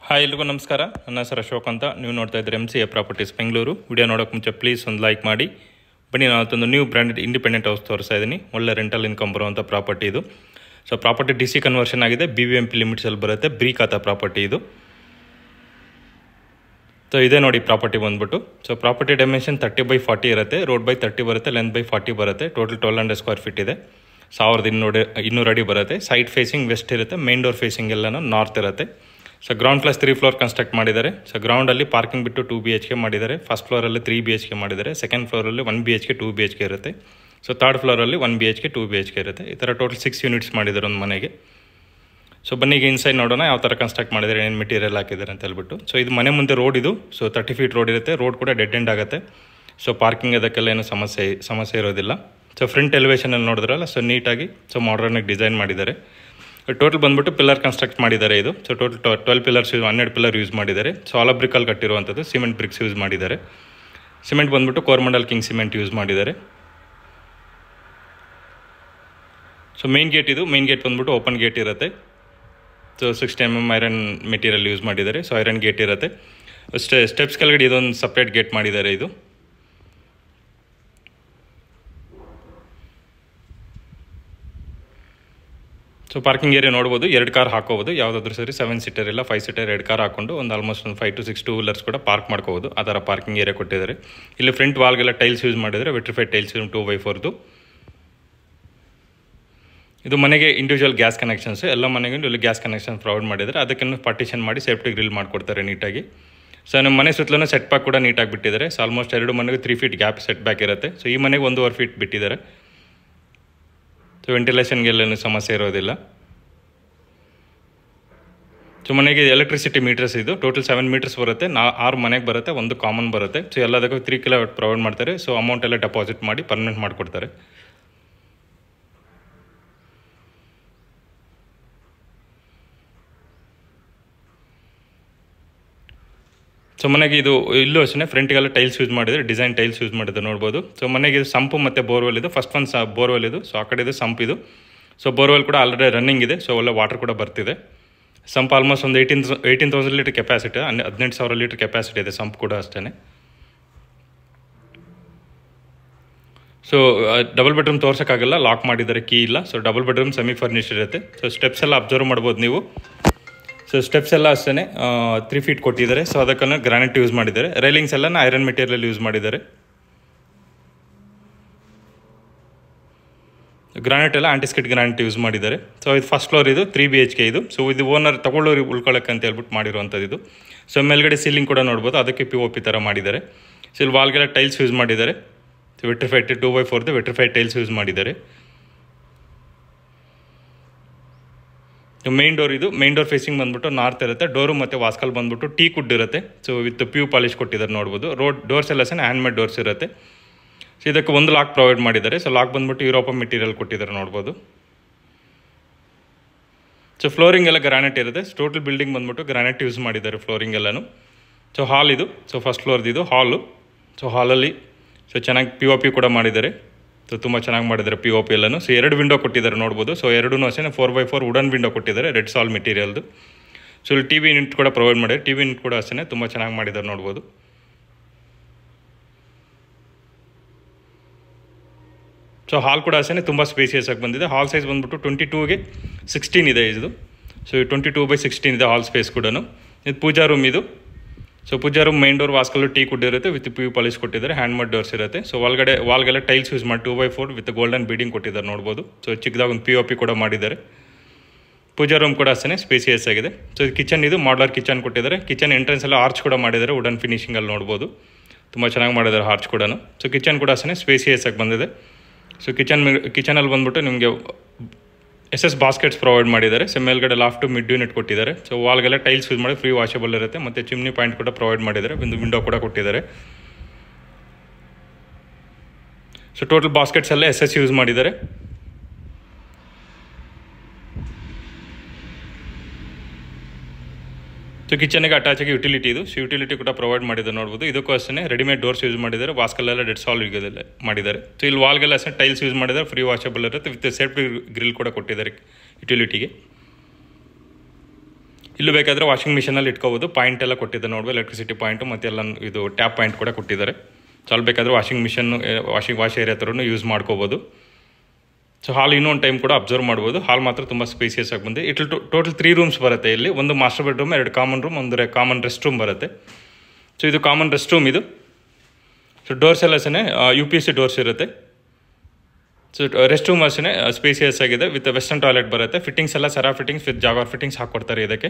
Hi ಎಲ್ರಿಗೂ ನಮಸ್ಕಾರ. ನನ್ನ ಹೆಸರು ಅಶೋಕ್ ಅಂತ. ನೀವು ನೋಡ್ತಾ ಇದ್ದೀರಿ MCA ಪ್ರಾಪರ್ಟೀಸ್ ಬೆಂಗಳೂರು. ವಿಡಿಯೋ ನೋಡೋಕೆ ಮುಂಚೆ ಪ್ಲೀಸ್ ಒಂದು ಲೈಕ್ ಮಾಡಿ. ಬನ್ನಿ, ನಾವತ್ತೊಂದು ನ್ಯೂ ಬ್ರ್ಯಾಂಡೆಡ್ ಇಂಡಿಪೆಂಡೆಂಟ್ ಹೌಸ್ ತೋರಿಸ್ತಾ ಇದ್ದೀನಿ. ಒಳ್ಳೆ ರೆಂಟಲ್ ಇನ್ಕಮ್ ಬರುವಂಥ ಪ್ರಾಪರ್ಟಿ ಇದು. ಸೊ ಪ್ರಾಪರ್ಟಿ DC ಕನ್ವರ್ಷನ್ ಆಗಿದೆ, BBMP ಲಿಮಿಟ್ಸಲ್ಲಿ ಬರುತ್ತೆ, ಬ್ರೀ ಖಾತಾ ಪ್ರಾಪರ್ಟಿ ಇದು. ಸೊ ಇದೇ ನೋಡಿ ಪ್ರಾಪರ್ಟಿ ಬಂದ್ಬಿಟ್ಟು. ಸೊ ಪ್ರಾಪರ್ಟಿ ಡೈಮೆನ್ಷನ್ 30/40 ಇರುತ್ತೆ, ರೋಡ್ ಬೈ 30 ಬರುತ್ತೆ, ಲೆಂತ್ ಬೈ 40 ಬರುತ್ತೆ. ಟೋಟಲ್ 1200 ಸ್ಕ್ವೇರ್ ಫೀಟ್ ಇದೆ. 1200 ಅಡಿ ಬರುತ್ತೆ. ಸೈಡ್ ಫೇಸಿಂಗ್ ವೆಸ್ಟ್ ಇರುತ್ತೆ, ಮೇನ್ ಡೋರ್ ಫೇಸಿಂಗ್ ಎಲ್ಲನೂ ನಾರ್ತ್ ಇರುತ್ತೆ. So ground plus 3 floor construct ಮಾಡಿದ್ದಾರೆ. ಸೊ ಗ್ರೌಂಡಲ್ಲಿ ಪಾರ್ಕಿಂಗ್ ಬಿಟ್ಟು 2 BHK ಮಾಡಿದ್ದಾರೆ. ಫಸ್ಟ್ ಫ್ಲೋರಲ್ಲಿ 3 BHK ಮಾಡಿದ್ದಾರೆ. ಸೆಕೆಂಡ್ ಫ್ಲೋರಲ್ಲಿ 1 BHK 2 BHK ಇರುತ್ತೆ. ಸೊ ಥರ್ಡ್ ಫ್ಲೋರಲ್ಲಿ 1 BHK 2 BHK ಇರುತ್ತೆ. ಈ ಥರ ಟೋಟಲ್ 6 ಯೂನಿಟ್ಸ್ ಮಾಡಿದ್ದಾರೆ ಒಂದು ಮನೆಗೆ. ಸೊ ಬನ್ನಿ ಈಗ ಇನ್ಸೈಡ್ ನೋಡೋಣ ಯಾವ ಥರ ಕನ್ಸ್ಟ್ರಕ್ಟ್ ಮಾಡಿದ್ದಾರೆ, ಏನು ಮೆಟೀರಿಯಲ್ ಹಾಕಿದ್ದಾರೆ ಅಂತ ಹೇಳ್ಬಿಟ್ಟು. ಸೊ ಇದು ಮನೆ ಮುಂದೆ ರೋಡ್ ಇದು. ಸೊ 30 ಫೀಟ್ ರೋಡ್ ಇರುತ್ತೆ. ರೋಡ್ ಕೂಡ ಡೆಡ್ ಎಂಡ್ ಆಗುತ್ತೆ. ಸೊ ಪಾರ್ಕಿಂಗ್ ಅದಕ್ಕೆಲ್ಲ ಏನು ಸಮಸ್ಯೆ ಇರೋದಿಲ್ಲ. ಸೊ ಫ್ರಂಟ್ ಎಲಿವೇಷನಲ್ಲಿ ನೋಡಿದ್ರಲ್ಲ, ಸೊ ನೀಟಾಗಿ ಸೊ ಮಾಡ್ರನ್ನಾಗಿ ಡಿಸೈನ್ ಮಾಡಿದ್ದಾರೆ. ಟೋಟಲ್ ಬಂದ್ಬಿಟ್ಟು ಪಿಲ್ಲರ್ ಕನ್ಸ್ಟ್ರಕ್ಟ್ ಮಾಡಿದ್ದಾರೆ ಇದು. So total 12 pillars 12 pillar use ಮಾಡಿದ್ದಾರೆ. ಸೊ ಆಲ ಬ್ರಿಕಲ್ಲಿ ಕಟ್ಟಿರುವಂಥದ್ದು, ಸಿಮೆಂಟ್ ಬ್ರಿಕ್ಸ್ ಯೂಸ್ ಮಾಡಿದ್ದಾರೆ. ಸಿಮೆಂಟ್ ಬಂದ್ಬಿಟ್ಟು ಕೋರಮಂಡಲ್ ಕಿಂಗ್ ಸಿಮೆಂಟ್ ಯೂಸ್ ಮಾಡಿದ್ದಾರೆ. ಸೊ ಮೇನ್ ಗೇಟ್ ಇದು. ಮೇನ್ ಗೇಟ್ ಬಂದ್ಬಿಟ್ಟು ಓಪನ್ ಗೇಟ್ ಇರುತ್ತೆ. So 60 mm iron material use ಮಾಡಿದ್ದಾರೆ. ಸೊ ಐರನ್ ಗೇಟ್ ಇರುತ್ತೆ. ಸ್ಟೆಪ್ಸ್ ಕೆಳಗಡೆ ಇದೊಂದು ಸಪ್ರೇಟ್ ಗೇಟ್ ಮಾಡಿದ್ದಾರೆ ಇದು. ಸೊ ಪಾರ್ಕಿಂಗ್ ಏರಿಯಾ ನೋಡ್ಬೋದು, 2 ಕಾರ್ ಹಾಕೋಬೋದು, ಯಾವುದಾದ್ರೂ ಸರಿ 7 ಸೀಟರ್ ಇಲ್ಲ 5 ಸೀಟರ್ 2 ಕಾರ್ ಹಾಕೊಂಡು ಒಂದು ಆಲ್ಮೋಸ್ಟ್ ಒಂದು 5 to 6 ಟೂ ವೀಲರ್ಸ್ ಕೂಡ ಪಾರ್ಕ್ ಮಾಡ್ಕೋಬೋದು. ಆ ಥರ ಪಾರ್ಕಿಂಗ್ ಏರಿಯಾ ಕೊಟ್ಟಿದ್ದಾರೆ. ಇಲ್ಲಿ ಫ್ರಂಟ್ ವಾಲ್ಗೆಲ್ಲ ಟೈಲ್ಸ್ ಯೂಸ್ ಮಾಡಿದರೆ, ವಿಟ್ರಿಫೈಡ್ ಟೈಲ್ಸ್ 2x4. ಇದು ಮನೆಗೆ ಇಂಡಿವಿಜುವಲ್ ಗ್ಯಾಸ್ ಕನೆಕ್ಷನ್ಸ್, ಎಲ್ಲ ಮನೆಗೂ ಇಲ್ಲಿ ಗ್ಯಾಸ್ ಕನೆಕ್ಷನ್ ಪ್ರೊವೈಡ್ ಮಾಡಿದ್ದಾರೆ. ಅದಕ್ಕೆ ಪಾರ್ಟಿಷನ್ ಮಾಡಿ ಸೇಫ್ಟಿ ಗ್ರಿಲ್ ಮಾಡಿಕೊಡ್ತಾರೆ ನೀಟಾಗಿ. ಸೊ ನಮ್ಮ ಮನೆ ಸುತ್ತಲೂ ಸೆಟ್ ಬ್ಯಾಕ್ ಕೂಡ ನೀಟಾಗಿ ಬಿಟ್ಟಿದ್ದಾರೆ. ಸೊ ಆಲ್ಮೋಸ್ಟ್ 2 ಮನೆಗೆ 3 ಫೀಟ್ ಗ್ಯಾಪ್ ಸೆಟ್ ಬ್ಯಾಕ್ ಇರುತ್ತೆ. ಸೊ ಈ ಮನೆಗೆ 1.5 ಫೀಟ್ ಬಿಟ್ಟಿದ್ದಾರೆ. ಸೊ ವೆಂಟಿಲೇಷನ್ಗೆಲ್ಲ ಸಮಸ್ಯೆ ಇರೋದಿಲ್ಲ. ಸೊ ಮನೆಗೆ ಎಲೆಕ್ಟ್ರಿಸಿಟಿ ಮೀಟರ್ಸ್ ಇದು ಟೋಟಲ್ 7 ಮೀಟರ್ಸ್ ಬರುತ್ತೆ. 6 ಮನೆಗೆ ಬರುತ್ತೆ, 1 ಕಾಮನ್ ಬರುತ್ತೆ. ಸೊ ಎಲ್ಲದಕ್ಕೂ 3 ಕಿಲೋವಾಟ್ ಪ್ರೊವೈಡ್ ಮಾಡ್ತಾರೆ. ಸೊ ಅಮೌಂಟ್ ಎಲ್ಲ ಡೆಪಾಸಿಟ್ ಮಾಡಿ ಪರ್ಮನೆಂಟ್ ಮಾಡಿಕೊಡ್ತಾರೆ. ಸೊ ಮನೆಗೆ ಇದು ಇಲ್ಲೂ ಅಷ್ಟೇ ಫ್ರಂಟಿಗೆಲ್ಲ ಟೈಲ್ಸ್ ಯೂಸ್ ಮಾಡಿದರೆ, ಡಿಸೈನ್ ಟೈಲ್ಸ್ ಯೂಸ್ ಮಾಡಿದ್ರೆ ನೋಡ್ಬೋದು. ಸೊ ಮನೆಗೆ ಇದು ಸಂಪು ಮತ್ತು ಬೋರ್ವೆಲ್ ಇದು. ಫಸ್ಟ್ ಒಂದು ಬೋರ್ವೆಲ್ ಇದು. ಸೊ ಆ ಕಡೆ ಇದು ಸಂಪ್ ಇದು. ಸೊ ಬೋರ್ವೆಲ್ ಕೂಡ ಆಲ್ರೆಡಿ ರನ್ನಿಂಗ್ ಇದೆ. ಸೊ ಒಳ್ಳೆ ವಾಟರ್ ಕೂಡ ಬರ್ತಿದೆ. ಸಂಪ್ ಆಲ್ಮೋಸ್ಟ್ ಒಂದು 18,000 ಲೀಟರ್ ಕೆಪಾಸಿಟಿ, 18,000 ಲೀಟರ್ ಕೆಪಾಸಿಟಿ ಇದೆ ಸಂಪ್ ಕೂಡ ಅಷ್ಟೇ. ಸೊ ಡಬಲ್ ಬೆಡ್ರೂಮ್ ತೋರ್ಸೋಕ್ಕಾಗಲ್ಲ, ಲಾಕ್ ಮಾಡಿದ್ದಾರೆ, ಕೀ ಇಲ್ಲ. So double bedroom semi furnished ಇರುತ್ತೆ. ಸೊ ಸ್ಟೆಪ್ಸ್ ಎಲ್ಲ ಅಬ್ಸರ್ವ್ ಮಾಡ್ಬೋದು ನೀವು. ಸೊ ಸ್ಟೆಪ್ಸ್ ಎಲ್ಲ ಅಷ್ಟೇ 3 ಫೀಟ್ ಕೊಟ್ಟಿದ್ದಾರೆ. ಸೊ ಅದಕ್ಕನ್ನು ಗ್ರಾನೈಟ್ ಯೂಸ್ ಮಾಡಿದ್ದಾರೆ. ರೈಲಿಂಗ್ಸ್ ಎಲ್ಲ ಐರನ್ ಮೆಟೀರಿಯಲ್ ಯೂಸ್ ಮಾಡಿದ್ದಾರೆ. ಗ್ರಾನೈಟ್ ಎಲ್ಲ ಆಂಟಿಸ್ಕಿಟ್ ಗ್ರಾನೈಟ್ ಯೂಸ್ ಮಾಡಿದ್ದಾರೆ. ಸೊ ಇದು ಫಸ್ಟ್ ಫ್ಲೋರ್ ಇದು, 3 BHK ಇದು. ಸೊ ಇದು ಓನರ್ ತಗೊಳ್ಳೋರು ಉಳ್ಕೊಳ್ಳೋಕೆ ಅಂತ ಹೇಳ್ಬಿಟ್ಟು ಮಾಡಿರುವಂಥದ್ದು ಇದು. ಸೊ ಮೇಲ್ಗಡೆ ಸೀಲಿಂಗ್ ಕೂಡ ನೋಡ್ಬೋದು, ಅದಕ್ಕೆ POP ಥರ ಮಾಡಿದ್ದಾರೆ. ಸೊ ಇಲ್ಲಿ ವಾಲ್ಗೆಲ್ಲ ಟೈಲ್ಸ್ ಯೂಸ್ ಮಾಡಿದ್ದಾರೆ. So vitrified 2x4 vitrified tiles use ಮಾಡಿದ್ದಾರೆ. ಮೇನ್ ಡೋರ್ ಇದು. ಮೇನ್ ಡೋರ್ ಫೇಸಿಂಗ್ ಬಂದ್ಬಿಟ್ಟು ನಾರ್ತ್ ಇರುತ್ತೆ. ಡೋರು ಮತ್ತು ವಾಸ್ಕಲ್ ಬಂದ್ಬಿಟ್ಟು ಟೀ ಕುಡ್ ಇರುತ್ತೆ. ಸೊ ವಿತ್ ಪ್ಯೂ ಪಾಲಿಶ್ ಕೊಟ್ಟಿದ್ದಾರೆ ನೋಡ್ಬೋದು. ಡೋರ್ಸ್ ಎಲ್ಲ ಹ್ಯಾಂಡ್ ಮೇಡ್ ಡೋರ್ಸ್ ಇರುತ್ತೆ. ಸೊ ಇದಕ್ಕೆ ಒಂದು ಲಾಕ್ ಪ್ರೊವೈಡ್ ಮಾಡಿದ್ದಾರೆ. ಸೊ ಲಾಕ್ ಬಂದ್ಬಿಟ್ಟು ಯುರೋಪ ಮೆಟೀರಿಯಲ್ ಕೊಟ್ಟಿದ್ದಾರೆ ನೋಡ್ಬೋದು. ಸೊ ಫ್ಲೋರಿಂಗ್ ಎಲ್ಲ ಗ್ರಾನೈಟ್ ಇರುತ್ತೆ. ಟೋಟಲ್ ಬಿಲ್ಡಿಂಗ್ ಬಂದ್ಬಿಟ್ಟು ಗ್ರಾನೈಟ್ ಯೂಸ್ ಮಾಡಿದ್ದಾರೆ ಫ್ಲೋರಿಂಗ್ ಎಲ್ಲನೂ. ಸೊ ಹಾಲ್ ಇದು. ಸೊ ಫಸ್ಟ್ ಫ್ಲೋರ್ದು ಇದು ಹಾಲು. ಸೊ ಹಾಲಲ್ಲಿ ಸೊ ಚೆನ್ನಾಗಿ POP ಕೂಡ ಮಾಡಿದ್ದಾರೆ. ಸೊ ತುಂಬ ಚೆನ್ನಾಗಿ ಮಾಡಿದ್ದಾರೆ POP ಎಲ್ಲನೂ. ಸೊ 2 ವಿಂಡೋ ಕೊಟ್ಟಿದ್ದಾರೆ ನೋಡ್ಬೋದು. ಸೊ 2 ಅಷ್ಟೇ 4x4 ವುಡನ್ ವಿಂಡೋ ಕೊಟ್ಟಿದ್ದಾರೆ, ರೆಡ್ ಸಾಲ್ ಮೆಟೀರಿಯಲ್ದು. ಸೊ ಇಲ್ಲಿ TV ಯೂನಿಟ್ ಕೂಡ ಪ್ರೊವೈಡ್ ಮಾಡಿದ್ದಾರೆ. TV ಯೂನಿಟ್ ಕೂಡ ಅಷ್ಟೇ ತುಂಬ ಚೆನ್ನಾಗಿ ಮಾಡಿದ್ದಾರೆ ನೋಡ್ಬೋದು. ಸೊ ಹಾಲ್ ಕೂಡ ಅಷ್ಟೇ ತುಂಬ ಸ್ಪೇಸಿಯಸ್ ಆಗಿ ಬಂದಿದೆ. ಹಾಲ್ ಸೈಜ್ ಬಂದ್ಬಿಟ್ಟು 22ಗೆ 16 ಇದೆ ಇದು. ಸೊ 22/16 ಇದೆ ಹಾಲ್ ಸ್ಪೇಸ್ ಕೂಡ. ಇದು ಪೂಜಾ ರೂಮ್ ಇದು. So puja room main door ವಾಸ್ಕಲ್ಲು ಟೀ ಕುಡ್ ಇರುತ್ತೆ, ವಿತ್ ಪ್ಯೂ ಪಾಲಿಶ್ ಕೊಟ್ಟಿದ್ದಾರೆ, ಹ್ಯಾಂಡ್ ಮೇಡ್ ಡೋರ್ಸ್ ಇರುತ್ತೆ. ಸೊ ವಾಲ್ಗೆಲ್ಲ ಟೈಲ್ಸ್ ಯೂಸ್ ಮಾಡಿ 2x4 ವಿತ್ ಗೋಲ್ಡನ್ ಬೀಡಿಂಗ್ ಕೊಟ್ಟಿದ್ದಾರೆ ನೋಡ್ಬೋದು. ಸೊ ಚಿಕ್ಕದಾಗ ಒಂದು POP ಕೂಡ ಮಾಡಿದ್ದಾರೆ. ಪೂಜಾ ರೂಮ್ ಕೂಡ ಅಷ್ಟೇ ಸ್ಪೇಸಿಯಸ್ ಆಗಿದೆ. ಸೊ ಇದು ಕಿಚನ್ ಇದು, ಮಾಡಲರ್ ಕಿಚನ್ ಕೊಟ್ಟಿದ್ದಾರೆ. ಕಿಚನ್ ಎಂಟ್ರೆನ್ಸ್ ಎಲ್ಲ ಆರ್ಚ್ ಕೂಡ ಮಾಡಿದ್ದಾರೆ, ವುಡನ್ ಫಿನಿಶಿಂಗಲ್ಲಿ ನೋಡ್ಬೋದು. ತುಂಬ ಚೆನ್ನಾಗಿ ಮಾಡಿದ್ದಾರೆ ಆರ್ಚ್ ಕೂಡ. ಸೊ ಕಿಚನ್ ಕೂಡ ಅಷ್ಟೇ ಸ್ಪೇಸಿಯಸ್ ಆಗಿ ಬಂದಿದೆ. ಸೊ ಕಿಚನಲ್ಲಿ ಬಂದ್ಬಿಟ್ಟು ನಿಮಗೆ SS ಬಾಸ್ಕೆಟ್ಸ್ ಪ್ರೊವೈಡ್ ಮಾಡಿದ್ದಾರೆ. ಸೊ ಮೇಲ್ಗಡೆ ಲಾಫ್ಟು ಮಿಡ್ ಯೂನಿಟ್ ಕೊಟ್ಟಿದ್ದಾರೆ. ಸೊ ವಾಲ್ಗೆಲ್ಲ ಟೈಲ್ಸ್ ಯೂಸ್ ಮಾಡಿ ಫ್ರೀ ವಾಷಬಲ್ ಇರುತ್ತೆ. ಮತ್ತು ಚಿಮ್ನಿ ಪಾಯಿಂಟ್ ಕೂಡ ಪ್ರೊವೈಡ್ ಮಾಡಿದ್ದಾರೆ. ಒಂದು ವಿಂಡೋ ಕೂಡ ಕೊಟ್ಟಿದ್ದಾರೆ. ಸೊ ಟೋಟಲ್ ಬಾಸ್ಕೆಟ್ಸ್ ಎಲ್ಲ SS ಯೂಸ್ ಮಾಡಿದ್ದಾರೆ. ಸೊ ಕಿಚನ್ಗೆ ಅಟ್ಯಾಚ್ ಆಗಿ ಯುಟಿಲಿಟಿ ಇದು. ಸೊ ಯುಟಿಲಿಟಿ ಕೂಡ ಪ್ರೊವೈಡ್ ಮಾಡಿದ್ದಾರೆ ನೋಡ್ಬೋದು. ಇದಕ್ಕೂ ಅಷ್ಟೇ ರೆಡಿಮೇಡ್ ಡೋರ್ಸ್ ಯೂಸ್ ಮಾಡಿದ್ದಾರೆ. ವಾಸ್ಕಲ್ಲೆಲ್ಲ ಡೆಡ್ ಸಾಲ್ ಮಾಡಿದ್ದಾರೆ. ಸೊ ಇಲ್ಲಿ ವಾಲ್ಗೆಲ್ಲ ಅಷ್ಟೇ ಟೈಲ್ಸ್ ಯೂಸ್ ಮಾಡಿದ್ದಾರೆ, ಫ್ರೀ ವಾಷಬಲ್ ಇರುತ್ತೆ, ವಿತ್ ಸೇಫ್ಟಿ ಗ್ರಿಲ್ ಕೂಡ ಕೊಟ್ಟಿದ್ದಾರೆ ಯುಟಿಲಿಟಿಗೆ. ಇಲ್ಲೂ ಬೇಕಾದರೆ ವಾಷಿಂಗ್ ಮಿಷನಲ್ಲಿ ಇಟ್ಕೋಬೋದು. ಪಾಯಿಂಟ್ ಎಲ್ಲ ಕೊಟ್ಟಿದ್ದಾರೆ ನೋಡ್ಬೋದು, ಎಲೆಕ್ಟ್ರಿಸಿಟಿ ಪಾಯಿಂಟು ಮತ್ತು ಎಲ್ಲ ಇದು ಟ್ಯಾಪ್ ಪಾಯಿಂಟ್ ಕೂಡ ಕೊಟ್ಟಿದ್ದಾರೆ. ಸೊ ಅಲ್ಲಿ ಬೇಕಾದರೆ ವಾಷಿಂಗ್ ಮಿಷನ್ನು ವಾಶ್ ಏರಿಯಾ ಥರನೂ ಯೂಸ್ ಮಾಡ್ಕೋಬೋದು. ಸೊ ಹಾಲ್ ಇನ್ನೊಂದು ಟೈಮ್ ಕೂಡ ಅಬ್ಸರ್ವ್ ಮಾಡ್ಬೋದು. ಹಾಲ್ ಮಾತ್ರ ತುಂಬ ಸ್ಪೇಸಿಯಸ್ ಆಗಿ ಬಂದಿದೆ. ಇಟ್ ಟೋಟಲ್ 3 ರೂಮ್ಸ್ ಬರುತ್ತೆ ಇಲ್ಲಿ. ಒಂದು ಮಾಸ್ಟರ್ ಬೆಡ್ರೂಮ್, 2 ಕಾಮನ್ ರೂಮ್, ಒಂದು ಕಾಮನ್ ರೆಸ್ಟ್ ರೂಮ್ ಬರುತ್ತೆ. ಸೊ ಇದು ಕಾಮನ್ ರೆಸ್ಟ್ ರೂಮ್ ಇದು. ಸೊ ಡೋರ್ಸ್ ಎಲ್ಲ ಅಷ್ಟೇ UPVC ಡೋರ್ಸ್ ಇರುತ್ತೆ. ಸೊ ರೆಸ್ಟ್ ರೂಮ್ ಅಷ್ಟೇ ಸ್ಪೇಸಿಯಸ್ ಆಗಿದೆ ವಿತ್ ವೆಸ್ಟರ್ನ್ ಟಾಯ್ಲೆಟ್ ಬರುತ್ತೆ. ಫಿಟ್ಟಿಂಗ್ಸ್ ಎಲ್ಲ Cera fittings with Jaquar fittings ಹಾಕ್ಕೊಡ್ತಾರೆ ಇದಕ್ಕೆ.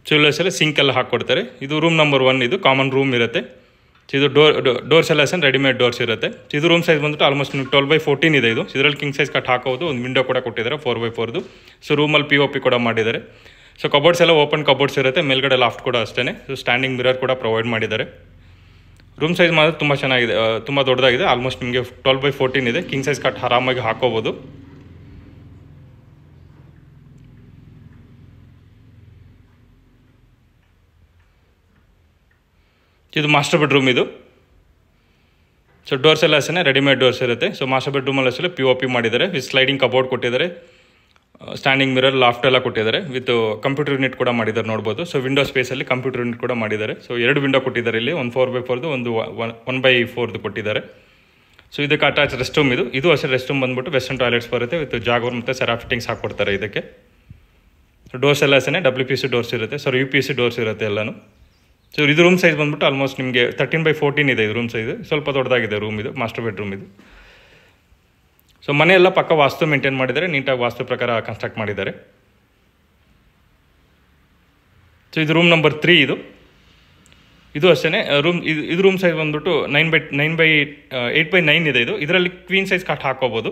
ಸೊ ಇಲ್ಲೂ ಸಿಂಕ್ ಎಲ್ಲ ಹಾಕ್ಕೊಡ್ತಾರೆ. ಇದು ರೂಮ್ ನಂಬರ್ 1, ಇದು ಕಾಮನ್ ರೂಮ್ ಇರುತ್ತೆ. ಇದು ಡೋರ್ಸ್ ಎಲ್ಲ ಅಷ್ಟೇ ರೆಡಿಮೇಡ್ ಡೋರ್ಸ್ ಇರುತ್ತೆ. ಇದು ರೂಮ್ ಸೈಜ್ ಬಂದ್ಬಿಟ್ಟು ಆಲ್ಮೋಸ್ಟ್ 12x14 ಇದೆ ಇದು. ಇದರಲ್ಲಿ ಕಿಂಗ್ ಸೈಜ್ ಕಟ್ ಹಾಕೋದು. ಒಂದು ವಿಂಡೋ ಕೂಡ ಕೊಟ್ಟಿದ್ದಾರೆ 4x4. ಸೊ ರೂಮಲ್ಲಿ POP ಕೂಡ ಮಾಡಿದ್ದಾರೆ. ಸೊ ಕಬೋರ್ಡ್ಸ್ ಎಲ್ಲ ಓಪನ್ ಕಬೋರ್ಡ್ಸ್ ಇರುತ್ತೆ. ಮೇಲ್ಗಡೆ ಲಾಫ್ಟ್ ಕೂಡ ಅಷ್ಟೇ. ಸೊ ಸ್ಟ್ಯಾಂಡಿಂಗ್ ಮಿರರ್ ಕೂಡ ಪ್ರೊವೈಡ್ ಮಾಡಿದ್ದಾರೆ. ರೂಮ್ ಸೈಜ್ ಮಾತ್ರ ತುಂಬ ಚೆನ್ನಾಗಿದೆ, ತುಂಬ ದೊಡ್ಡದಾಗಿದೆ. ಆಲ್ಮೋಸ್ಟ್ ನಿಮಗೆ 12x14 ಇದೆ. ಕಿಂಗ್ ಸೈಜ್ ಕಟ್ ಆರಾಮಾಗಿ ಹಾಕೋಬೋದು. ಇದು ಮಾಸ್ಟರ್ ಬೆಡ್ರೂಮ್ ಇದು. ಸೊ ಡೋರ್ಸ್ ಎಲ್ಲ ಅಷ್ಟೇ ರೆಡಿಮೇಡ್ ಡೋರ್ಸ್ ಇರುತ್ತೆ. ಸೊ ಮಾಸ್ಟರ್ ಬೆಡ್ರೂಮಲ್ಲಿ ಅಷ್ಟೇ POP ಮಾಡಿದ್ದಾರೆ. ವಿತ್ ಸ್ಲೈಡಿಂಗ್ ಕಬೋರ್ಡ್ ಕೊಟ್ಟಿದ್ದಾರೆ. ಸ್ಟ್ಯಾಂಡಿಂಗ್ ಮಿರರ್ ಲಾಫ್ಟ್ ಎಲ್ಲ ಕೊಟ್ಟಿದ್ದಾರೆ. ವಿತ್ ಕಂಪ್ಯೂಟರ್ ಯೂನಿಟ್ ಕೂಡ ಮಾಡಿದ್ದಾರೆ ನೋಡ್ಬೋದು. ಸೊ ವಿಂಡೋ ಸ್ಪೇಸಲ್ಲಿ ಕಂಪ್ಯೂಟರ್ ಯೂನಿಟ್ ಕೂಡ ಮಾಡಿದ್ದಾರೆ. ಸೊ 2 ವಿಂಡೋ ಕೊಟ್ಟಿದ್ದಾರೆ ಇಲ್ಲಿ. ಒಂದು 4x4, ಒಂದು 1x4 ಕೊಟ್ಟಿದ್ದಾರೆ. ಸೊ ಇದಕ್ಕೆ ಅಟ್ಯಾಚ್ ರೆಸ್ಟ್ ರೂಮ್ ಇದು. ಇದು ಅಷ್ಟೇ ರೆಸ್ಟ್ ರೂಮ್ ಬಂದ್ಬಿಟ್ಟು ವೆಸ್ಟರ್ನ್ ಟಾಯ್ಲೆಟ್ಸ್ ಬರುತ್ತೆ ವಿತ್ ಜಾಗರ್ ಮತ್ತು ಸೆರಾ ಫಿಟ್ಟಿಂಗ್ಸ್ ಹಾಕ್ಕೊಡ್ತಾರೆ ಇದಕ್ಕೆ. ಸೊ ಡೋರ್ಸ್ ಎಲ್ಲ ಅಷ್ಟೇ WPVC ಡೋರ್ಸ್ ಇರುತ್ತೆ. ಸೊ UPVC ಡೋರ್ಸ್ ಇರುತ್ತೆ ಎಲ್ಲನೂ. ಸೊ ಇದು ರೂಮ್ ಸೈಜ್ ಬಂದ್ಬಿಟ್ಟು ಆಲ್ಮೋಸ್ಟ್ ನಿಮಗೆ 13x14 ಇದೆ ಇದು ರೂಮ್ ಸೈಜ್. ಸ್ವಲ್ಪ ದೊಡ್ಡದಾಗಿದೆ ರೂಮ್ ಇದು, ಮಾಸ್ಟರ್ ಬೆಡ್ರೂಮ್ ಇದು. ಸೊ ಮನೆಯೆಲ್ಲ ಪಕ್ಕ ವಾಸ್ತು ಮೇಂಟೈನ್ ಮಾಡಿದ್ದಾರೆ, ನೀಟಾಗಿ ವಾಸ್ತು ಪ್ರಕಾರ ಕನ್ಸ್ಟ್ರಕ್ಟ್ ಮಾಡಿದ್ದಾರೆ. ಸೊ ಇದು ರೂಮ್ ನಂಬರ್ 3 ಇದು. ಇದು ಅಷ್ಟೇ ರೂಮ್ ಇದು ರೂಮ್ ಸೈಜ್ ಬಂದ್ಬಿಟ್ಟು 8x9 ಇದೆ ಇದು. ಇದರಲ್ಲಿ ಕ್ವೀನ್ ಸೈಜ್ ಕಟ್ ಹಾಕೋಬೋದು.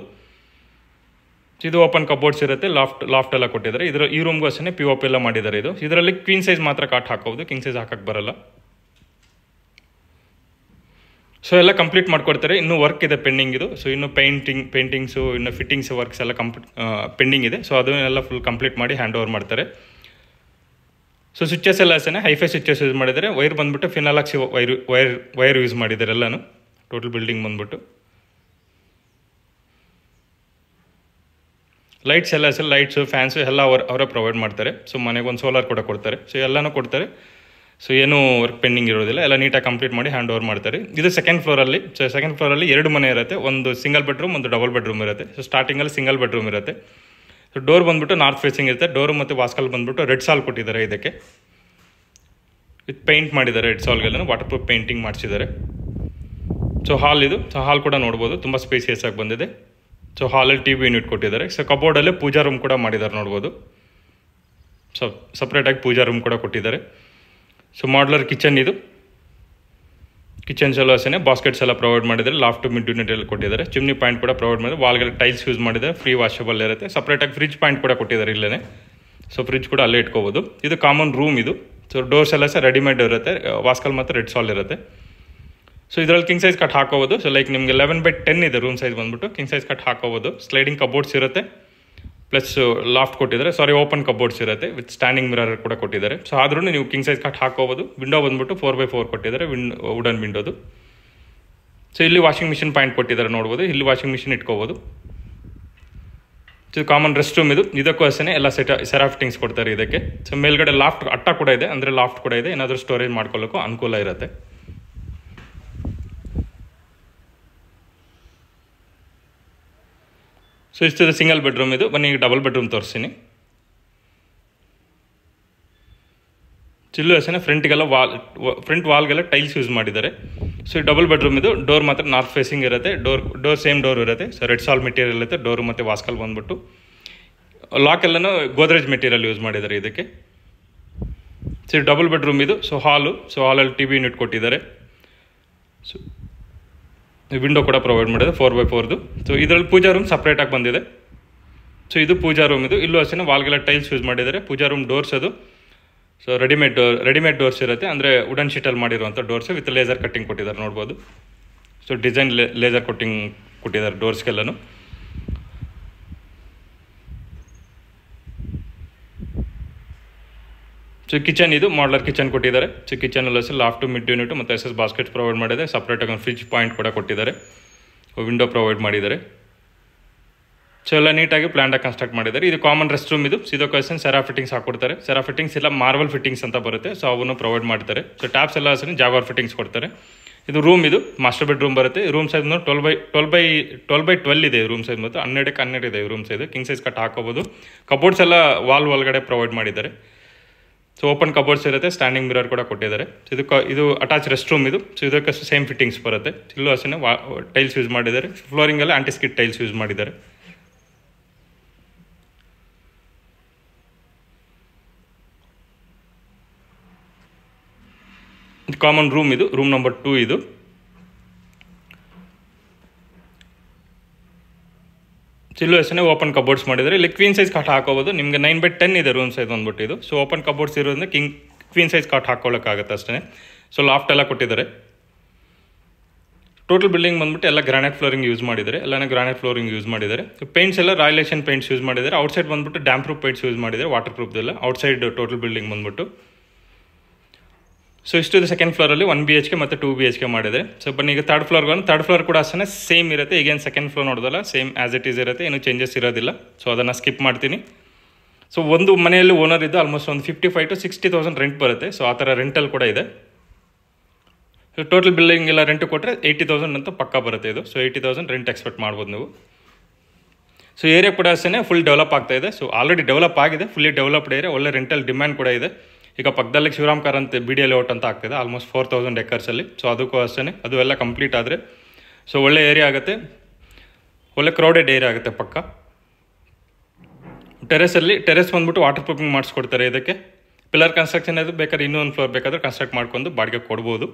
ಇದು ಓಪನ್ ಕಬೋರ್ಡ್ಸ್ ಇರುತ್ತೆ. ಲಾಫ್ಟ್ ಎಲ್ಲ ಕೊಟ್ಟಿದ್ದಾರೆ. ಈ ರೂಮ್ಗೂ ಅಷ್ಟೇ POP ಎಲ್ಲ ಮಾಡಿದ್ದಾರೆ ಇದು. ಇದರಲ್ಲಿ ಕ್ವೀನ್ ಸೈಜ್ ಮಾತ್ರ ಕಾಟ್ ಹಾಕೋದು, ಕಿಂಗ್ ಸೈಜ್ ಹಾಕಕ್ಕೆ ಬರಲ್ಲ. ಸೊ ಎಲ್ಲ ಕಂಪ್ಲೀಟ್ ಮಾಡ್ಕೊಡ್ತಾರೆ. ಇನ್ನೂ ವರ್ಕ್ ಇದೆ ಪೆಂಡಿಂಗ್ ಇದು. ಸೊ ಇನ್ನು ಪೇಂಟಿಂಗ್ಸು, ಇನ್ನು ಫಿಟ್ಟಿಂಗ್ಸ್ ವರ್ಕ್ಸ್ ಎಲ್ಲ ಪೆಂಡಿಂಗ್ ಇದೆ. ಸೊ ಅದನ್ನೆಲ್ಲ ಫುಲ್ ಕಂಪ್ಲೀಟ್ ಮಾಡಿ ಹ್ಯಾಂಡ್ ಓವರ್ ಮಾಡ್ತಾರೆ. ಸೊ ಸ್ವಿಚಸ್ ಎಲ್ಲ ಅಷ್ಟೇ ಹೈಫೈ ಸ್ವಿಚಸ್ ಯೂಸ್ ಮಾಡಿದ್ದಾರೆ. ವೈರ್ ಬಂದ್ಬಿಟ್ಟು ಫಿನಾಲಾಕ್ಸ್ ವೈರ್ ಯೂಸ್ ಮಾಡಿದ್ದಾರೆ ಎಲ್ಲನೂ. ಟೋಟಲ್ ಬಿಲ್ಡಿಂಗ್ ಬಂದ್ಬಿಟ್ಟು ಲೈಟ್ಸ್ ಎಲ್ಲ ಅಷ್ಟೇ ಲೈಟ್ಸು ಫ್ಯಾನ್ಸು ಎಲ್ಲ ಅವರೇ ಪ್ರೊವೈಡ್ ಮಾಡ್ತಾರೆ. ಸೊ ಮನೆಗೆ ಒಂದು ಸೋಲಾರ್ ಕೂಡ ಕೊಡ್ತಾರೆ. ಸೊ ಎಲ್ಲನೂ ಕೊಡ್ತಾರೆ. ಸೊ ಏನೂ ವರ್ಕ್ ಪೆಂಡಿಂಗ್ ಇರೋದಿಲ್ಲ. ಎಲ್ಲ ನೀಟಾಗಿ ಕಂಪ್ಲೀಟ್ ಮಾಡಿ ಹ್ಯಾಂಡ್ ಓವರ್ ಮಾಡ್ತಾರೆ. ಇದು ಸೆಕೆಂಡ್ ಫ್ಲೋರಲ್ಲಿ. ಸೊ ಸೆಕೆಂಡ್ ಫ್ಲೋರಲ್ಲಿ 2 ಮನೆ ಇರುತ್ತೆ. ಒಂದು ಸಿಂಗಲ್ ಬೆಡ್ರೂಮ್, ಒಂದು ಡಬಲ್ ಬೆಡ್ರೂಮ್ ಇರುತ್ತೆ. ಸೊ ಸ್ಟಾರ್ಟಿಂಗಲ್ಲಿ ಸಿಂಗಲ್ ಬೆಡ್ರೂಮ್ ಇರುತ್ತೆ. ಸೊ ಡೋರ್ ಬಂದ್ಬಿಟ್ಟು ನಾರ್ತ್ ಫೇಸಿಂಗ್ ಇರುತ್ತೆ. ಡೋರು ಮತ್ತು ವಾಸ್ಕಲ್ ಬಂದ್ಬಿಟ್ಟು ರೆಡ್ ಸಾಲ್ ಕೊಟ್ಟಿದ್ದಾರೆ ಇದಕ್ಕೆ. ವಿತ್ ಪೇಂಟ್ ಮಾಡಿದ್ದಾರೆ. ರೆಡ್ ಸಾಲ್ಗೆಲ್ಲ ವಾಟರ್ ಪ್ರೂಫ್ ಪೇಂಟಿಂಗ್ ಮಾಡಿಸಿದ್ದಾರೆ. ಸೊ ಹಾಲ್ ಇದು. ಸೊ ಹಾಲ್ ಕೂಡ ನೋಡ್ಬೋದು, ತುಂಬ ಸ್ಪೇಸಿಯಸ್ ಆಗಿ ಬಂದಿದೆ. ಸೊ ಹಾಲಲ್ಲಿ TV ಯೂನಿಟ್ ಕೊಟ್ಟಿದ್ದಾರೆ. ಸೊ ಕಬೋರ್ಡಲ್ಲೇ ಪೂಜಾ ರೂಮ್ ಕೂಡ ಮಾಡಿದ್ದಾರೆ ನೋಡ್ಬೋದು. ಸೊ ಸಪ್ರೇಟಾಗಿ ಪೂಜಾ ರೂಮ್ ಕೂಡ ಕೊಟ್ಟಿದ್ದಾರೆ. ಸೊ ಮಾಡ್ಯುಲರ್ ಕಿಚನ್ ಇದು. ಕಿಚನ್ಸ್ ಎಲ್ಲ ಅಷ್ಟೇ ಬಾಸ್ಕೆಟ್ಸ್ ಎಲ್ಲ ಪ್ರೊವೈಡ್ ಮಾಡಿದ್ದಾರೆ. ಲಾಫ್ಟ್ ಮಿಡ್ ಯೂನಿಟ್ ಎಲ್ಲ ಕೊಟ್ಟಿದ್ದಾರೆ. ಚಿಮ್ನಿ ಪಾಯಿಂಟ್ ಕೂಡ ಪ್ರೊವೈಡ್ ಮಾಡಿದ್ದಾರೆ. ವಾಲ್ಗೆಲ್ಲ ಟೈಲ್ಸ್ ಯೂಸ್ ಮಾಡಿದ್ದಾರೆ. ಫ್ರೀ ವಾಷಬಲ್ ಇರುತ್ತೆ. ಸಪ್ರೇಟಾಗಿ ಫ್ರಿಜ್ ಪಾಯಿಂಟ್ ಕೂಡ ಕೊಟ್ಟಿದ್ದಾರೆ ಇಲ್ಲೇ. ಸೊ ಫ್ರಿಜ್ ಕೂಡ ಅಲ್ಲೇ ಇಟ್ಕೋಬೋದು. ಇದು ಕಾಮನ್ ರೂಮ್ ಇದು. ಸೊ ಡೋರ್ಸ್ ಎಲ್ಲ ಸಹ ರೆಡಿಮೇಡ್ ಇರುತ್ತೆ. ವಾಸ್ಕಲ್ ಮತ್ತು ರೆಡ್ ಸಾಲ್ ಇರುತ್ತೆ. ಸೊ ಇದರಲ್ಲಿ ಕಿಂಗ್ ಸೈಜ್ ಕಟ್ ಹಾಕೋಬೋದು. ಸೊ ಲೈಕ್ ನಿಮಗೆ 11x10 ಇದೆ ರೂಮ್ ಸೈಜ್ ಬಂದ್ಬಿಟ್ಟು. ಕಿಂಗ್ ಸೈಜ್ ಕಟ್ ಹಾಕೋಬೋದು. ಸ್ಲೈಡಿಂಗ್ ಕಬೋರ್ಡ್ಸ್ ಇರುತ್ತೆ. ಪ್ಲಸ್ ಲಾಫ್ಟ್ ಕೊಟ್ಟಿದ್ದಾರೆ. ಓಪನ್ ಕಬೋರ್ಡ್ಸ್ ಇರುತ್ತೆ ವಿತ್ ಸ್ಟ್ಯಾಂಡಿಂಗ್ ಮಿರರ್ ಕೂಡ ಕೊಟ್ಟಿದ್ದಾರೆ. ಸೊ ಆದ್ರೂ ನೀವು ಕಿಂಗ್ ಸೈಜ್ ಕಟ್ ಹಾಕೋಬೋದು. ವಿಂಡೋ ಬಂದ್ಬಿಟ್ಟು 4x4 ಕೊಟ್ಟಿದ್ದಾರೆ. ವುಡನ್ ವಿಂಡೋದು. ಸೊ ಇಲ್ಲಿ ವಾಷಿಂಗ್ ಮಿಷಿನ್ ಪಾಯಿಂಟ್ ಕೊಟ್ಟಿದ್ದಾರೆ ನೋಡ್ಬೋದು. ಇಲ್ಲಿ ವಾಷಿಂಗ್ ಮಿಷಿನ್ ಇಟ್ಕೋಬೋದು. ಸೊ ಕಾಮನ್ ರೆಸ್ಟ್ ರೂಮ್ ಇದು. ಇದಕ್ಕೂ ಅಷ್ಟೇ ಎಲ್ಲ ಸೆರಾ ಫಿಟ್ಟಿಂಗ್ಸ್ ಕೊಡ್ತಾರೆ ಇದಕ್ಕೆ. ಸೊ ಮೇಲ್ಗಡೆ ಲಾಫ್ಟ್ ಅಟ್ಟ ಕೂಡ ಇದೆ, ಅಂದರೆ ಲಾಫ್ಟ್ ಕೂಡ ಇದೆ. ಏನಾದರೂ ಸ್ಟೋರೇಜ್ ಮಾಡ್ಕೊಳ್ಳೋಕ್ಕೂ ಅನುಕೂಲ ಇರುತ್ತೆ. ಸೊ ಇಷ್ಟು ಸಿಂಗಲ್ ಬೆಡ್ರೂಮ್ ಇದು. ಬನ್ನಿ ಈಗ ಡಬಲ್ ಬೆಡ್ರೂಮ್ ತೋರಿಸ್ತೀನಿ. ಚಿಲ್ಲು ಅಷ್ಟೇ ಫ್ರಂಟ್ ವಾಲ್ಗೆಲ್ಲ ಟೈಲ್ಸ್ ಯೂಸ್ ಮಾಡಿದ್ದಾರೆ. ಸೊ ಈ ಡಬಲ್ ಬೆಡ್ರೂಮ್ ಇದು. ಡೋರ್ ಮಾತ್ರ ನಾರ್ತ್ ಫೇಸಿಂಗ್ ಇರುತ್ತೆ. ಡೋರ್ ಸೇಮ್ ಡೋರ್ ಇರುತ್ತೆ. ಸೊ ರೆಡ್ ಸಾಲ್ ಮೆಟೀರಿಯಲ್ ಇರುತ್ತೆ. ಡೋರು ಮತ್ತು ವಾಸ್ಕಲ್ ಬಂದ್ಬಿಟ್ಟು ಲಾಕ್ ಎಲ್ಲನೂ ಗೋದ್ರೇಜ್ ಮೆಟೀರಿಯಲ್ ಯೂಸ್ ಮಾಡಿದ್ದಾರೆ ಇದಕ್ಕೆ. ಸೊ ಡಬಲ್ ಬೆಡ್ರೂಮ್ ಇದು. ಸೊ ಹಾಲಲ್ಲಿ TV ಯೂನಿಟ್ ಕೊಟ್ಟಿದ್ದಾರೆ. ಸೊ ವಿಂಡೋ ಕೂಡ ಪ್ರೊವೈಡ್ ಮಾಡಿದೆ 4x4. ಸೊ ಇದರಲ್ಲಿ ಪೂಜಾ ರೂಮ್ ಸಪ್ರೇಟಾಗಿ ಬಂದಿದೆ. ಸೊ ಇದು ಪೂಜಾ ರೂಮ್ ಇದು. ಇಲ್ಲೂ ಅಷ್ಟೇ ವಾಲ್ಗೆಲ್ಲ ಟೈಲ್ಸ್ ಯೂಸ್ ಮಾಡಿದ್ದಾರೆ. ಪೂಜಾ ರೂಮ್ ಡೋರ್ಸ್ ಅದು. ಸೊ ರೆಡಿಮೇಡ್ ಡೋರ್ಸ್ ಇರುತ್ತೆ, ಅಂದರೆ ವುಡನ್ ಶೀಟಲ್ಲಿ ಮಾಡಿರುವಂಥ ಡೋರ್ಸ್ ವಿತ್ ಲೇಸರ್ ಕಟ್ಟಿಂಗ್ ಕೊಟ್ಟಿದ್ದಾರೆ ನೋಡ್ಬೋದು. ಸೊ ಡಿಸೈನ್ ಲೇಸರ್ ಕಟ್ಟಿಂಗ್ ಕೊಟ್ಟಿದ್ದಾರೆ ಡೋರ್ಸ್ಗೆಲ್ಲನು. ಸೊ ಕಿಚನ್ ಇದು. ಮಾಡ್ಯುಲರ್ ಕಿಚನ್ ಕೊಟ್ಟಿದ್ದಾರೆ. ಸೊ ಕಿಚನಲ್ಲಿ ಲಾಫ್ಟ್ ಮಿಡ್ ಯೂನಿಟ್ ಮತ್ತು SS ಬಾಸ್ಕೆಟ್ಸ್ ಪ್ರೊವೈಡ್ ಮಾಡಿದ್ದಾರೆ. ಸಪ್ರೇಟಾಗಿ ಒಂದು ಫ್ರಿಜ್ ಪಾಯಿಂಟ್ ಕೂಡ ಕೊಟ್ಟಿದ್ದಾರೆ. ವಿಂಡೋ ಪ್ರೊವೈಡ್ ಮಾಡಿದ್ದಾರೆ. ಸೊ ಎಲ್ಲ ನೀಟಾಗಿ ಪ್ಲಾಂಟಾಗಿ ಕನ್ಸ್ಟ್ರಕ್ಟ್ ಮಾಡಿದ್ದಾರೆ. ಇದು ಕಾಮನ್ ರೆಸ್ಟ್ ರೂಮ್. ಇದು ಸೀದೋ ಕ್ವಶನ್ ಸೆರಾ ಫಿಟ್ಟಿಂಗ್ಸ್ ಹಾಕೊಡ್ತಾರೆ. ಸೆರಾ ಫಿಟ್ಟಿಂಗ್ಸ್ ಇಲ್ಲ ಮಾರ್ವಲ್ ಫಿಟ್ಟಿಂಗ್ಸ್ ಅಂತ ಬರುತ್ತೆ. ಸೊ ಅವನ್ನು ಪ್ರೊವೈಡ್ ಮಾಡ್ತಾರೆ. ಸೊ ಟ್ಯಾಪ್ಸ್ ಎಲ್ಲ ಜಾಗ್ವಾರ್ ಫಿಟ್ಟಿಂಗ್ಸ್ ಕೊಡ್ತಾರೆ. ಇದು ರೂಮ್, ಇದು ಮಾಸ್ಟರ್ ಬೆಡ್ರೂಮ್ ಬರುತ್ತೆ. ರೂಮ್ ಸೈಜ್ 12x12 ಇದೆ. ರೂಮ್ ಸೈಜ್ ಮತ್ತು 12x12 ಇದೆ room size. King size cot ಹಾಕೋಬೋದು. ಕಬೋರ್ಡ್ಸ್ ಎಲ್ಲ ವಾಲ್ ಒಳಗಡೆ ಪ್ರೊವೈಡ್ ಮಾಡಿದ್ದಾರೆ. ಸೊ ಓಪನ್ ಕಬೋರ್ಡ್ಸ್ ಇರುತ್ತೆ. ಸ್ಟ್ಯಾಂಡಿಂಗ್ ಮಿರರ್ ಕೂಡ ಕೊಟ್ಟಿದ್ದಾರೆ. ಇದು ಅಟ್ಯಾಚ್ ರೆಸ್ಟ್ ರೂಮ್. ಇದು ಸೊ ಇದಕ್ಕೆ ಸೇಮ್ ಫಿಟ್ಟಿಂಗ್ಸ್ ಬರುತ್ತೆ. ಇಲ್ಲೂ ಅಷ್ಟೇ ಟೈಲ್ಸ್ ಯೂಸ್ ಮಾಡಿದ್ದಾರೆ. ಫ್ಲೋರಿಂಗ್ ಎಲ್ಲ ಆಂಟಿಸ್ಕಿಟ್ ಟೈಲ್ಸ್ ಯೂಸ್ ಮಾಡಿದ್ದಾರೆ. ಇದು ಕಾಮನ್ ರೂಮ್. ಇದು ರೂಮ್ ನಂಬರ್ 2. ಇದು ಇಲ್ಲೂ ಅಷ್ಟೇ ಓಪನ್ ಕಬೋರ್ಡ್ಸ್ ಮಾಡಿದ್ದಾರೆ. ಇಲ್ಲಿ ಕ್ವೀನ್ ಸೈಜ್ ಕಾಟ್ ಹಾಕೋಬೋದು. ನಿಮಗೆ 9x10 ಇದೆ ರೂಮ್ ಸೈಜ್ ಬಂದ್ಬಿಟ್ಟು. ಇದು ಸೊ ಓಪನ್ ಕಬೋರ್ಡ್ಸ್ ಇರೋದ್ರಿಂದ ಕ್ವೀನ್ ಸೈಜ್ ಕಾಟ್ ಹಾಕೊಳ್ಳೋಕ್ಕಾಗುತ್ತೆ ಅಷ್ಟೇ. ಸೊ ಲಾಫ್ಟ್ ಎಲ್ಲ ಕೊಟ್ಟಿದ್ದಾರೆ. ಟೋಟಲ್ ಬಿಲ್ಡಿಂಗ್ ಬಂದ್ಬಿಟ್ಟು ಎಲ್ಲ ಗ್ರಾನೈಟ್ ಫ್ಲೋರಿಂಗ್ ಯೂಸ್ ಮಾಡಿದ್ದಾರೆ. ಎಲ್ಲನೇ ಗ್ರಾನೈಟ್ ಫ್ಲೋರಿಂಗ್ ಯೂಸ್ ಮಾಡಿದ್ದಾರೆ. ಪೇಂಟ್ಸ್ ಎಲ್ಲ ರಾಯಲ್ ಏಷಿಯನ್ ಪೇಂಟ್ಸ್ ಯೂಸ್ ಮಾಡಿದ್ದಾರೆ. ಔಟ್ಸೈಡ್ ಬಂದ್ಬಿಟ್ಟು ಡ್ಯಾಮ್ ಪ್ರೂಫ್ ಪೇಂಟ್ಸ್ ಯೂಸ್ ಮಾಡಿದ್ದಾರೆ. ವಾಟರ್ ಪ್ರೂಫ್ದೆಲ್ಲ ಔಟ್ಸೈಡ್ ಟೋಟಲ್ ಬಿಲ್ಡಿಂಗ್ ಬಂದ್ಬಿಟ್ಟು. ಸೊ ಇಷ್ಟು ಸೆಕೆಂಡ್ ಫ್ಲೋರಲ್ಲಿ 1 BHK ಮತ್ತು 2 BHK ಮಾಡಿದೆ. ಸೊ ಬನ್ನಿ ಈಗ ಥರ್ಡ್ ಫ್ಲೋರ್ ಕೂಡ ಅಷ್ಟೇ ಸೇಮ್ ಇರುತ್ತೆ. ಈಗೇನು ಸೆಕೆಂಡ್ ಫ್ಲೋರ್ ನೋಡೋದಲ್ಲ, ಸೇಮ್ ಆ್ಯಸ್ ಇಟ್ ಈಸ್ ಇರುತ್ತೆ. ಏನು ಚೇಂಜಸ್ ಇರೋದಿಲ್ಲ. ಸೊ ಅದನ್ನು ಸ್ಕಿಪ್ ಮಾಡ್ತೀನಿ. ಸೊ ಒಂದು ಮನೆಯಲ್ಲಿ ಓನರ್ ಇದ್ದು ಆಲ್ಮೋಸ್ಟ್ ಒಂದು 55,000 to 60,000 ರೆಂಟ್ ಬರುತ್ತೆ. ಸೊ ಆ ಥರ ರೆಂಟಲ್ ಕೂಡ ಇದೆ. ಟೋಟಲ್ ಬಿಲ್ಡಿಂಗ್ ಎಲ್ಲ ರೆಂಟ್ ಕೊಟ್ಟರೆ 80,000 ಅಂತ ಪಕ್ಕ ಬರುತ್ತೆ ಇದು. ಸೊ 80,000 ರೆಂಟ್ ಎಕ್ಸ್ಪೆಕ್ಟ್ ಮಾಡ್ಬೋದು ನೀವು. ಸೊ ಏರಿಯಾ ಕೂಡ ಅಷ್ಟೇ ಫುಲ್ ಡೆವಲಪ್ ಆಗ್ತಾ ಇದೆ. ಸೊ ಆಲ್ರೆಡಿ ಡೆವಲಪ್ ಆಗಿದೆ. Fully developed area. ಒಳ್ಳೆ ರೆಂಟಲ್ ಡಿಮ್ಯಾಂಡ್ ಕೂಡ ಇದೆ. ಈಗ ಪಕ್ಕದಲ್ಲಿ ಶಿವರಾಮ್ ಕಾರಂತ್ BD ಲೇಔಟ್ ಅಂತ ಆಗ್ತಿದೆ. ಆಲ್ಮೋಸ್ಟ್ 4,000 ಎಕರ್ಸಲ್ಲಿ. ಸೊ ಅದಕ್ಕೂ ಅಷ್ಟೇ ಅದು ಎಲ್ಲ ಕಂಪ್ಲೀಟ್ ಆದರೆ ಸೊ ಒಳ್ಳೆ ಏರಿಯಾ ಆಗುತ್ತೆ. ಒಳ್ಳೆ ಕ್ರೌಡೆಡ್ ಏರಿಯಾ ಆಗುತ್ತೆ ಪಕ್ಕ. ಟೆರೆಸ್ ಬಂದ್ಬಿಟ್ಟು ವಾಟರ್ ಪ್ರೂಫಿಂಗ್ ಮಾಡಿಸ್ಕೊಡ್ತಾರೆ. ಇದಕ್ಕೆ ಪಿಲ್ಲರ್ ಕನ್ಸ್ಟ್ರಕ್ಷನ್ ಅದು ಬೇಕಾದ್ರೆ ಇನ್ನೊಂದು ಫ್ಲೋರ್ ಬೇಕಾದ್ರೆ ಕನ್ಸ್ಟ್ರಕ್ಟ್ ಮಾಡ್ಕೊಂಡು ಬಾಡಿಗೆ ಕೊಡ್ಬೋದು.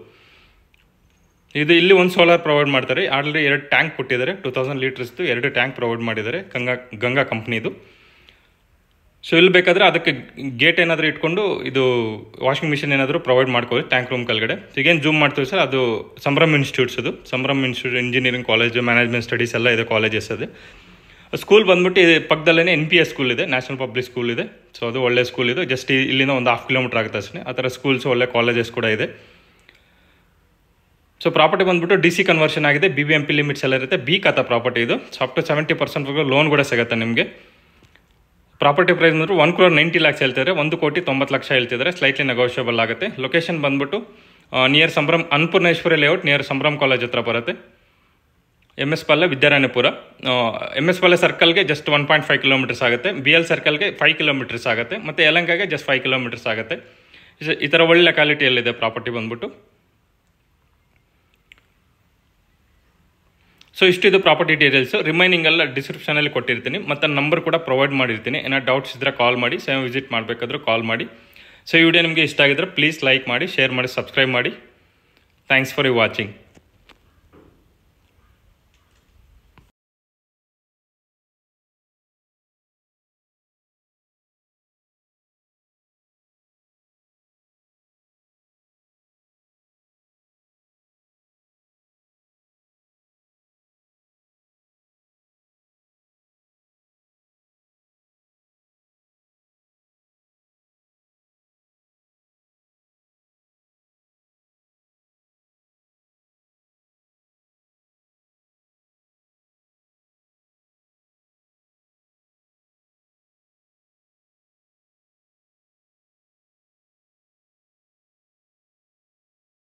ಇದು ಇಲ್ಲಿ ಒಂದು ಸೋಲಾರ್ ಪ್ರೊವೈಡ್ ಮಾಡ್ತಾರೆ. ಆಲ್ರೆಡಿ 2 ಟ್ಯಾಂಕ್ ಕೊಟ್ಟಿದ್ದಾರೆ. 2000 ಲೀಟರ್ಸ್ದು 2 ಟ್ಯಾಂಕ್ ಪ್ರೊವೈಡ್ ಮಾಡಿದ್ದಾರೆ ಗಂಗಾ ಕಂಪ್ನಿದು. ಸೊ ಇಲ್ಲಿ ಬೇಕಾದರೆ ಅದಕ್ಕೆ ಗೇಟ್ ಏನಾದರೂ ಇಟ್ಕೊಂಡು ಇದು ವಾಷಿಂಗ್ ಮಿಷಿನ್ ಏನಾದರೂ ಪ್ರೊವೈಡ್ ಮಾಡ್ಕೊಳ್ಳಿ ಟ್ಯಾಂಕ್ ರೂಮ್ ಕೆಳಗಡೆ. ಈಗೇನು ಜೂಮ್ ಮಾಡ್ತೀವಿ ಸರ್, ಅದು ಸಂಭ್ರಮ್ ಇನ್ಸ್ಟಿಟ್ಯೂಟ್ಸ್. ಅದು Sambhram institute engineering college, management studies ಎಲ್ಲ ಇದೆ ಕಾಲೇಜಸ್. ಅದು ಸ್ಕೂಲ್ ಬಂದ್ಬಿಟ್ಟು ಪಕ್ಕದಲ್ಲೇ NPS ಸ್ಕೂಲ್ ಇದೆ, ನ್ಯಾಷನಲ್ ಪಬ್ಲಿಕ್ ಸ್ಕೂಲ್ ಇದೆ. ಸೊ ಅದು ಒಳ್ಳೆ ಸ್ಕೂಲ್ ಇದೆ. ಜಸ್ಟ್ ಇಲ್ಲಿಂದ ಒಂದು 1/2 ಕಿಲೋಮೀಟರ್ ಆಗುತ್ತೆ ಅಷ್ಟೇ. ಆ ಥರ ಸ್ಕೂಲ್ಸ್ ಒಳ್ಳೆ ಕಾಲೇಜಸ್ ಕೂಡ ಇದೆ. ಸೊ ಪ್ರಾಪರ್ಟಿ ಬಂದ್ಬಿಟ್ಟು DC ಕನ್ವರ್ಷನ್ ಆಗಿದೆ. BBMP ಲಿಮಿಟ್ಸ್ ಎಲ್ಲ ಇರುತ್ತೆ. B ಖಾತಾ ಪ್ರಾಪರ್ಟಿ ಇದು. ಸೊ ಅಪ್ ಟು 70% ಲೋನ್ ಕೂಡ ಸಿಗುತ್ತೆ ನಿಮಗೆ. ಪ್ರಾಪರ್ಟಿ ಪ್ರೈಸ್ ಬಂದ್ಬಿಟ್ಟು 1,90,00,000 ಹೇಳ್ತಿದ್ದಾರೆ. 1,90,00,000 ಹೇಳ್ತಿದ್ದಾರೆ. ಸ್ಲೈಟ್ಲಿ ನೆಗೋಷಿಯಬಲ್ ಆಗುತ್ತೆ. ಲೊಕೇಶನ್ ಬಂದ್ಬಿಟ್ಟು near Sambhram Annapoorneshwari layout, near Sambhram college ಹತ್ರ ಬರುತ್ತೆ. MS ಪಾಳ್ಯ ವಿದ್ಯಾರಾಯಣಪುರ. MS ಪಾಳ್ಯ ಸರ್ಕಲ್ಗೆ ಜಸ್ಟ್ 1.5 ಕಿಲೋಮೀಟರ್ಸ್ ಆಗುತ್ತೆ. BL ಸರ್ಕಲ್ಗೆ 5 ಕಿಲೋಮೀಟರ್ಸ್ ಆಗುತ್ತೆ. ಮತ್ತು ಯಲಹಂಕಗೆ ಜಸ್ಟ್ 5 ಕಿಲೋಮೀಟರ್ಸ್ ಆಗುತ್ತೆ. ಈ ಥರ ಒಳ್ಳೆ ಕ್ವಾಲಿಟಿಯಲ್ಲಿದೆ ಪ್ರಾಪರ್ಟಿ ಬಂದ್ಬಿಟ್ಟು. ಸೊ ಇಷ್ಟಿದು ಪ್ರಾಪರ್ಟಿ ಡೀಟೇಲ್ಸು. ರಿಮೈನಿಂಗ್ ಎಲ್ಲ ಡಿಸ್ಕ್ರಿಪ್ಷನಲ್ಲಿ ಕೊಟ್ಟಿರ್ತೀನಿ. ಮತ್ತು ನಂಬರ್ ಕೂಡ ಪ್ರೊವೈಡ್ ಮಾಡಿರ್ತೀನಿ. ಏನಾದ್ರು ಡೌಟ್ಸ್ ಇದ್ದರೆ ಕಾಲ್ ಮಾಡಿ. ಸೇಮ್ ವಿಸಿಟ್ ಮಾಡಬೇಕಾದ್ರೂ ಕಾಲ್ ಮಾಡಿ. ಸೊ ಈ ವಿಡಿಯೋ ನಿಮಗೆ ಇಷ್ಟ ಆಗಿದ್ರೆ ಪ್ಲೀಸ್ ಲೈಕ್ ಮಾಡಿ, ಶೇರ್ ಮಾಡಿ, ಸಬ್ಸ್ಕ್ರೈಬ್ ಮಾಡಿ. Thanks for watching.